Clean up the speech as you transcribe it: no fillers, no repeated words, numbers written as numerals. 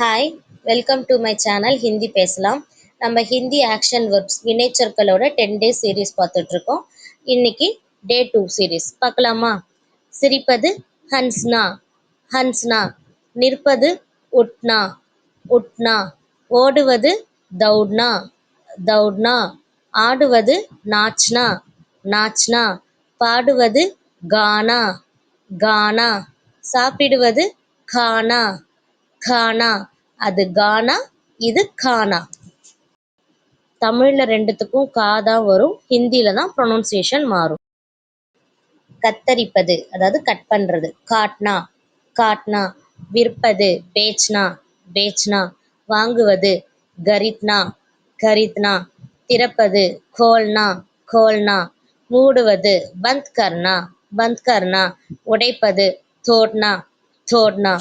Hi, welcome to my channel Hindi பேசலாம். நம்ம Hindi action verbs வினைச்சொற்களோட 10 டேஸ் சீரீஸ் பார்த்துட்ருக்கோம். இன்னைக்கு டே 2 சீரீஸ் பார்க்கலாமா? சிரிப்பது ஹன்ஸ்னா, ஹன்ஸ்னா. நிற்பது உட்னா, உட்னா. ஓடுவது தௌட்னா, தௌட்னா. ஆடுவது நாச்னா, நாச்னா. பாடுவது கானா, கானா. சாப்பிடுவது கானா, கானா. அது கானா, இது கானா. தமிழ்ல ரெண்டுத்துக்கும் கா தான் வரும், ஹிந்தில தான் ப்ரொனவுன்சியேஷன் மாறும். கத்தரிப்பது அதாவது கட் பண்றது காட்னா, காட்னா. விற்பது பேச்னா, பேச்னா. வாங்குவது கரித்னா, கரித்னா. திறப்பது கோல்னா, கோல்னா. மூடுவது பந்த் கர்னா, பந்த் கர்னா. உடைப்பது தோட்னா, தோட்னா.